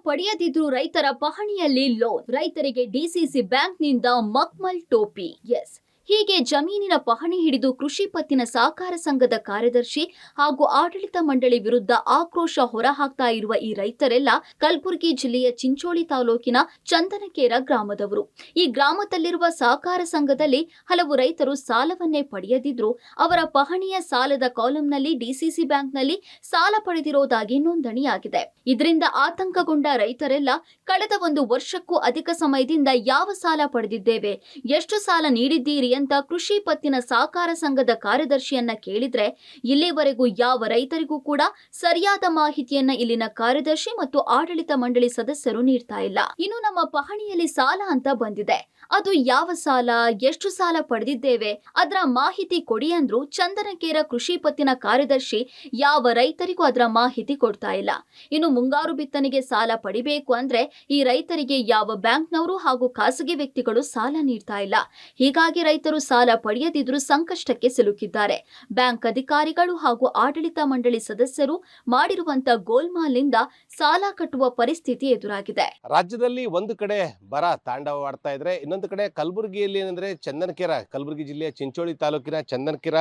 ಪಡೆಯದಿದ್ರು ರೈತರ ಪಹಣಿಯಲ್ಲಿ ಲೋನ್, ರೈತರಿಗೆ ಡಿಸಿಸಿ ಬ್ಯಾಂಕ್ನಿಂದ ಮಕ್ಮಲ್ ಟೋಪಿ. ಎಸ್, ಹೀಗೆ ಜಮೀನಿನ ಪಹಣಿ ಹಿಡಿದು ಕೃಷಿ ಪತ್ತಿನ ಸಹಕಾರ ಸಂಘದ ಕಾರ್ಯದರ್ಶಿ ಹಾಗೂ ಆಡಳಿತ ಮಂಡಳಿ ವಿರುದ್ಧ ಆಕ್ರೋಶ ಹೊರಹಾಕ್ತಾ ಇರುವ ಈ ರೈತರೆಲ್ಲ ಕಲಬುರಗಿ ಜಿಲ್ಲೆಯ ಚಿಂಚೋಳಿ ತಾಲೂಕಿನ ಚಂದನಕೇರ ಗ್ರಾಮದವರು. ಈ ಗ್ರಾಮದಲ್ಲಿರುವ ಸಹಕಾರ ಸಂಘದಲ್ಲಿ ಹಲವು ರೈತರು ಸಾಲವನ್ನೇ ಪಡೆಯದಿದ್ರು ಅವರ ಪಹಣಿಯ ಸಾಲದ ಕಾಲಂನಲ್ಲಿ ಡಿಸಿಸಿ ಬ್ಯಾಂಕ್ನಲ್ಲಿ ಸಾಲ ಪಡೆದಿರೋದಾಗಿ ನೋಂದಣಿಯಾಗಿದೆ. ಇದರಿಂದ ಆತಂಕಗೊಂಡ ರೈತರೆಲ್ಲ ಕಳೆದ 1 ವರ್ಷಕ್ಕೂ ಅಧಿಕ ಸಮಯದಿಂದ ಯಾವ ಸಾಲ ಪಡೆದಿದ್ದೇವೆ, ಎಷ್ಟು ಸಾಲ ನೀಡಿದ್ದೀರಿ ಅಂತ ಕೃಷಿ ಪತ್ತಿನ ಸಹಕಾರ ಸಂಘದ ಕಾರ್ಯದರ್ಶಿಯನ್ನ ಕೇಳಿದ್ರೆ ಇಲ್ಲಿವರೆಗೂ ಯಾವ ರೈತರಿಗೂ ಕೂಡ ಸರಿಯಾದ ಮಾಹಿತಿಯನ್ನ ಇಲ್ಲಿನ ಕಾರ್ಯದರ್ಶಿ ಮತ್ತು ಆಡಳಿತ ಮಂಡಳಿ ಸದಸ್ಯರು ನೀಡ್ತಾ ಇಲ್ಲ. ಇನ್ನು ನಮ್ಮ ಪಹಣಿಯಲ್ಲಿ ಸಾಲ ಅಂತ ಬಂದಿದೆ, ಅದು ಯಾವ ಸಾಲ, ಎಷ್ಟು ಸಾಲ ಪಡೆದಿದ್ದೇವೆ, ಅದರ ಮಾಹಿತಿ ಕೊಡಿ ಅಂದ್ರು ಚಂದನಕೇರ ಕೃಷಿ ಪತ್ತಿನ ಕಾರ್ಯದರ್ಶಿ ಯಾವ ರೈತರಿಗೂ ಅದರ ಮಾಹಿತಿ ಕೊಡ್ತಾ ಇಲ್ಲ. ಇನ್ನು ಮುಂಗಾರು ಬಿತ್ತನೆಗೆ ಸಾಲ ಪಡಿಬೇಕು ಅಂದ್ರೆ ಈ ರೈತರಿಗೆ ಯಾವ ಬ್ಯಾಂಕ್ನವರು ಹಾಗೂ ಖಾಸಗಿ ವ್ಯಕ್ತಿಗಳು ಸಾಲ ನೀಡ್ತಾ ಇಲ್ಲ. ಹೀಗಾಗಿ ರೈತರು ಸಾಲ ಪಡೆಯದಿದ್ರು ಸಂಕಷ್ಟಕ್ಕೆ ಸಿಲುಕಿದ್ದಾರೆ. ಬ್ಯಾಂಕ್ ಅಧಿಕಾರಿಗಳು ಹಾಗೂ ಆಡಳಿತ ಮಂಡಳಿ ಸದಸ್ಯರು ಮಾಡಿರುವಂತ ಗೋಲ್ಮಾಲ್ನಿಂದ ಸಾಲ ಕಟ್ಟುವ ಪರಿಸ್ಥಿತಿ ಎದುರಾಗಿದೆ. ರಾಜ್ಯದಲ್ಲಿ ಒಂದು ಕಡೆ ಬರ ತಾಂಡವವಾಡ್ತಾ ಇದ್ರೆ, ಇನ್ನೊಂದು ಕಡೆ ಕಲಬುರಗಿಯಲ್ಲಿ ಏನಂದ್ರೆ ಚಂದನಕೇರ, ಕಲಬುರಗಿ ಜಿಲ್ಲೆಯ ಚಿಂಚೋಳಿ ತಾಲೂಕಿನ ಚಂದನಕೇರ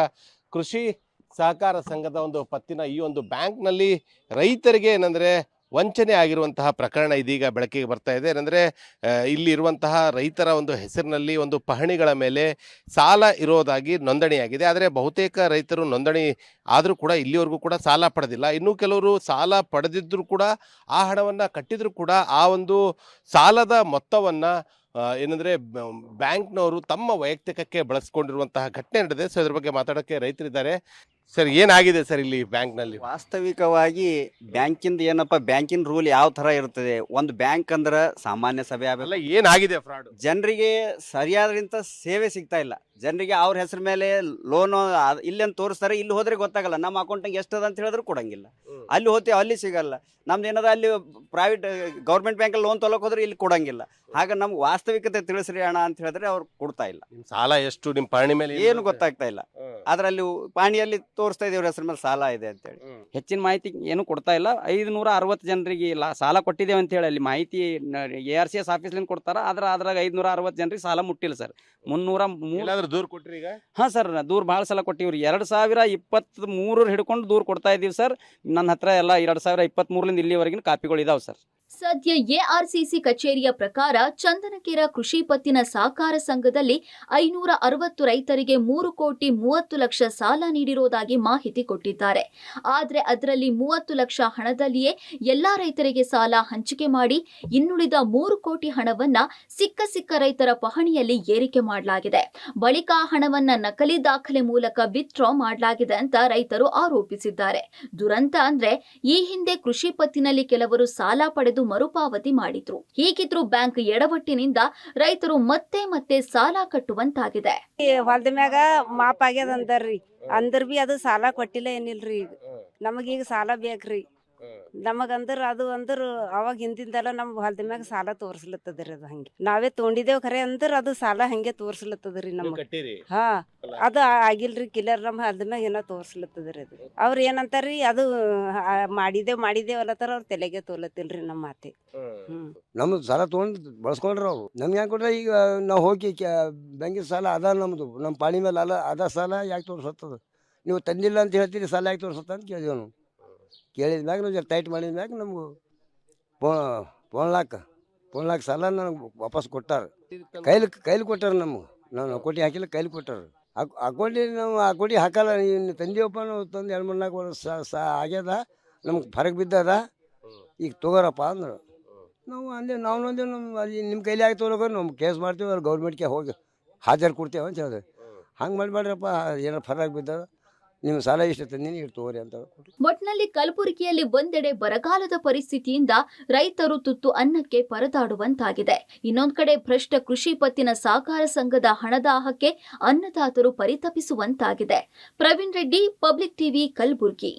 ಕೃಷಿ ಸಹಕಾರ ಸಂಘದ ಒಂದು ಪತ್ತಿನ ಈ ಒಂದು ಬ್ಯಾಂಕ್ನಲ್ಲಿ ರೈತರಿಗೆ ಏನಂದ್ರೆ ವಂಚನೆ ಆಗಿರುವಂತಹ ಪ್ರಕರಣ ಇದೀಗ ಬೆಳಕಿಗೆ ಬರ್ತಾ ಇದೆ. ಏನಂದರೆ ಇಲ್ಲಿ ಇರುವಂತಹ ರೈತರ ಒಂದು ಹೆಸರಿನಲ್ಲಿ ಒಂದು ಪಹಣಿಗಳ ಮೇಲೆ ಸಾಲ ಇರೋದಾಗಿ ನೋಂದಣಿಯಾಗಿದೆ. ಆದರೆ ಬಹುತೇಕ ರೈತರು ನೋಂದಣಿ ಆದರೂ ಕೂಡ ಇಲ್ಲಿವರೆಗೂ ಕೂಡ ಸಾಲ ಪಡೆದಿಲ್ಲ. ಇನ್ನೂ ಕೆಲವರು ಸಾಲ ಪಡೆದಿದ್ದರೂ ಕೂಡ ಆ ಹಣವನ್ನು ಕಟ್ಟಿದರೂ ಕೂಡ ಆ ಒಂದು ಸಾಲದ ಮೊತ್ತವನ್ನು ಏನಂದರೆ ಬ್ಯಾಂಕ್ನವರು ತಮ್ಮ ವೈಯಕ್ತಿಕಕ್ಕೆ ಬಳಸ್ಕೊಂಡಿರುವಂತಹ ಘಟನೆ ನಡೆದಿದೆ. ಸೊ ಇದ್ರ ಬಗ್ಗೆ ಮಾತಾಡೋಕ್ಕೆ ರೈತರಿದ್ದಾರೆ. ಸರ್, ಏನಾಗಿದೆ ಸರ್ ಇಲ್ಲಿ ಬ್ಯಾಂಕ್ನಲ್ಲಿ? ವಾಸ್ತವಿಕವಾಗಿ ಬ್ಯಾಂಕಿಂದ ಏನಪ್ಪ, ಬ್ಯಾಂಕಿನ ರೂಲ್ ಯಾವ ಥರ ಇರ್ತದೆ, ಒಂದು ಬ್ಯಾಂಕ್ ಅಂದ್ರೆ ಸಾಮಾನ್ಯ ಸಭೆ ಅಲ್ಲ, ಏನಾಗಿದೆ ಫ್ರಾಡ್? ಜನರಿಗೆ ಸರಿಯಾದಂಥ ಸೇವೆ ಸಿಗ್ತಾ ಇಲ್ಲ. ಜನರಿಗೆ ಅವ್ರ ಹೆಸರು ಮೇಲೆ ಲೋನು ಇಲ್ಲೇನು ತೋರಿಸ್ತಾರೆ, ಇಲ್ಲಿ ಹೋದ್ರೆ ಗೊತ್ತಾಗಲ್ಲ. ನಮ್ಮ ಅಕೌಂಟಿಗೆ ಎಷ್ಟದ ಅಂತ ಹೇಳಿದ್ರು ಕೊಡಂಗಿಲ್ಲ. ಅಲ್ಲಿ ಹೋಗ್ತೀವಿ, ಅಲ್ಲಿ ಸಿಗಲ್ಲ. ನಮ್ದು ಏನದ ಅಲ್ಲಿ ಪ್ರೈವೇಟ್ ಗೌರ್ಮೆಂಟ್ ಬ್ಯಾಂಕಲ್ಲಿ ಲೋನ್ ತೊಗೊಳಕ್ ಹೋದ್ರೆ ಇಲ್ಲಿ ಕೊಡಂಗಿಲ್ಲ. ಹಾಗೆ ನಮ್ಗೆ ವಾಸ್ತವಿಕತೆ ತಿಳಿಸ್ರಿ ಅಣ್ಣ ಅಂತ ಹೇಳಿದ್ರೆ ಅವ್ರು ಕೊಡ್ತಾ ಇಲ್ಲ. ಸಾಲ ಎಷ್ಟು ನಿಮ್ಮ ಪಹಣಿ ಮೇಲೆ ಏನು ಗೊತ್ತಾಗ್ತಾ ಇಲ್ಲ. ಅದರಲ್ಲಿ ಪಾಣಿಯಲ್ಲಿ ತೋರಿಸ್ತಾ ಇದೀವಿ ಅವ್ರ ಹೆಸರು ಮೇಲೆ ಸಾಲ ಇದೆ ಅಂತೇಳಿ. ಹೆಚ್ಚಿನ ಮಾಹಿತಿ ಏನು ಕೊಡ್ತಾ ಇಲ್ಲ. 560 ಜನರಿಗೆ ಸಾಲ ಕೊಟ್ಟಿದ್ದೇವೆ ಅಂತ ಹೇಳಿ ಅಲ್ಲಿ ಮಾಹಿತಿ ARCS ಆಫೀಸ್ಲಿಂದ ಕೊಡ್ತಾರ. ಅದ್ರಾಗ 560 ಜನರಿಗೆ ಸಾಲ ಮುಟ್ಟಿಲ್ಲ ಸರ್. 303 ದೂರ ಕೊಟ್ರಿ ಈಗ? ಹಾಂ ಸರ್, ದೂರ ಭಾಳ ಸಲ ಕೊಟ್ಟಿವ್ರಿ. 2023 ಹಿಡ್ಕೊಂಡು ದೂರ ಕೊಡ್ತಾ ಇದ್ದೀವಿ ಸರ್. ನನ್ನ ಹತ್ರ ಎಲ್ಲ 2023 ಇಲ್ಲಿವರೆಗಿನ ಕಾಪಿಗಳು ಇದಾವೆ ಸರ್. ಸದ್ಯ ARCC ಕಚೇರಿಯ ಪ್ರಕಾರ ಚಂದನಕೇರ ಕೃಷಿ ಪತ್ತಿನ ಸಹಕಾರ ಸಂಘದಲ್ಲಿ 560 ರೈತರಿಗೆ 3,30,00,000 ಸಾಲ ನೀಡಿರೋದಾಗಿ ಮಾಹಿತಿ ಕೊಟ್ಟಿದ್ದಾರೆ. ಆದರೆ ಅದರಲ್ಲಿ 30 ಲಕ್ಷ ಹಣದಲ್ಲಿಯೇ ಎಲ್ಲಾ ರೈತರಿಗೆ ಸಾಲ ಹಂಚಿಕೆ ಮಾಡಿ ಇನ್ನುಳಿದ 3 ಕೋಟಿ ಹಣವನ್ನ ಸಿಕ್ಕ ರೈತರ ಪಹಣಿಯಲ್ಲಿ ಏರಿಕೆ ಮಾಡಲಾಗಿದೆ. ಬಳಿಕ ಹಣವನ್ನ ನಕಲಿ ದಾಖಲೆ ಮೂಲಕ ವಿತ್ಡ್ರಾ ಮಾಡಲಾಗಿದೆ ಅಂತ ರೈತರು ಆರೋಪಿಸಿದ್ದಾರೆ. ದುರಂತ ಅಂದ್ರೆ ಈ ಹಿಂದೆ ಕೃಷಿ ಪತ್ತಿನಲ್ಲಿ ಕೆಲವರು ಸಾಲ ಪಡೆದು ಮರುಪಾವತಿ ಮಾಡಿದ್ರು. ಹೀಗಿದ್ರು ಬ್ಯಾಂಕ್ ಎಡವಟ್ಟಿನಿಂದ ರೈತರು ಮತ್ತೆ ಸಾಲ ಕಟ್ಟುವಂತಾಗಿದೆ. ಹೊಲದ ಮ್ಯಾಗ ಮಾಪ್ ಆಗ್ಯದ ಅಂದರ್ರಿ, ಅಂದ್ರ ಬಿ ಅದು ಸಾಲ ಕೊಟ್ಟಿಲ್ಲ ಏನಿಲ್ರಿ. ಈಗ ನಮಗೀಗ ಸಾಲ ಬೇಕ್ರಿ. ನಮಗಂದ್ರ ಅದು ಅವಾಗ ಹಿಂದಿಂದೆಲ್ಲ ನಮ್ ಹೊಲದ ಮ್ಯಾಗ ಸಾಲ ತೋರ್ಸ್ಲತ್ತದ್ರಿ. ಅದು ಹಂಗೆ ನಾವೇ ತೊಗೊಂಡಿದ್ದೇವ್ ಖರೆ ಅಂದ್ರ ಅದು ಸಾಲ ಹಂಗೆ ತೋರ್ಸ್ಲತ್ತದ್ರಿ ನಮಗ್. ಹಾ, ಅದು ಆಗಿಲ್ರಿ. ಕಿಲ್ಲರ್ ನಮ್ ಹೊಲದ ಮ್ಯಾಗ ಏನೋ ತೋರ್ಸ್ಲತ್ತದ್ರಿ. ಅದು ಅವ್ರ ಏನಂತಾರ್ರಿ, ಅದು ಮಾಡಿದೇವ್ ಅಲ್ಲತ್ತಾರ. ಅವ್ರ ತಲೆಗೆ ತೋಲತ್ತಿಲ್ರಿ ನಮ್ಮ ಮಾತೆ. ನಮ್ದು ಸಾಲ ತೊಗೊಂಡು ಬಳಸ್ಕೊಂಡ್ರ ಅವ್ರು. ನಮ್ಗೆ ಯಾಕೆ ಕೊಟ್ರೆ ಈಗ ನಾವು ಹೋಗಿ ಬ್ಯಾಂಕಿನ ಸಾಲ ಅದ ನಮ್ದು, ನಮ್ಮ ಪಾಣಿ ಮೇಲೆ ಅದ ಸಾಲ ಯಾಕೆ ತೋರ್ಸತ್ತದ, ನೀವು ತಂದಿಲ್ಲ ಅಂತ ಹೇಳ್ತೀರಿ, ಸಾಲ ಯಾಕೆ ತೋರ್ಸತ್ತ ಅಂತ ಕೇಳಿದೆವು ನಾವು. ಕೇಳಿದ ಮ್ಯಾಗ ನಾವು ಜರ ಟೈಟ್ ಮಾಡಿದ ಮ್ಯಾಗ ನಮ್ಗೆ ಫೋನ್ ಲಾಕ್ ಸಾಲ ನನಗೆ ವಾಪಸ್ ಕೊಟ್ಟಾರ. ಕೈಲಿ ಕೊಟ್ಟಾರ. ನಮ್ಗೆ ನಾವು ಅಕೌಂಟಿಗೆ ಹಾಕಿಲ್ಲ, ಕೈಲಿ ಕೊಟ್ಟಾರ. ಅಕೌಂಟಿಗೆ ನಾವು ಅಕೌಂಟಿಗೆ ಹಾಕಲ್ಲ. ಇನ್ನು ತಂದೀವಪ್ಪ, ನಾವು ತಂದು 2-3-4 ವರ್ಷ ಆಗ್ಯದ, ನಮ್ಗೆ ಫರಕ್ ಬಿದ್ದದ, ಈಗ ತೊಗೋರಪ್ಪ ಅಂದ್ರೆ ನಾವು ಅಂದೇವು. ನಾವು ನಮ್ಮ ಅಲ್ಲಿ ನಿಮ್ಮ ಕೈಲಿ ಆಗಿ ತೊಗೊಳಕ್ಕೆ ನಾವು ಕೇಸ್ ಮಾಡ್ತೀವಿ, ಅಲ್ಲಿ ಗೌರ್ಮೆಂಟ್ಗೆ ಹೋಗಿ ಹಾಜರು ಕೊಡ್ತೇವೆ ಅಂತ ಹೇಳಿದೆ. ಹಂಗೆ ಮಾಡಿಬೇಡ್ರಪ್ಪ, ಏನಾರು ಫರಕ್ ಬಿದ್ದದ, ನಿಮ್ಮ ಸಾಲ ಇಷ್ಟ ತಂದಿನಿ, ಇಟ್ಟು ತಗೋರಿ ಅಂತ. ಒಟ್ನಲ್ಲಿ ಕಲಬುರಗಿಯಲ್ಲಿ ಒಂದೆಡೆ ಬರಗಾಲದ ಪರಿಸ್ಥಿತಿಯಿಂದ ರೈತರು ತುತ್ತು ಅನ್ನಕ್ಕೆ ಪರದಾಡುವಂತಾಗಿದೆ. ಇನ್ನೊಂದು ಕಡೆ ಭ್ರಷ್ಟ ಕೃಷಿ ಪತ್ತಿನ ಸಹಕಾರ ಸಂಘದ ಹಣದಾಹಕ್ಕೆ ಅನ್ನದಾತರು ಪರಿತಪಿಸುವಂತಾಗಿದೆ. Praveen Reddy, public TV, Kalaburagi.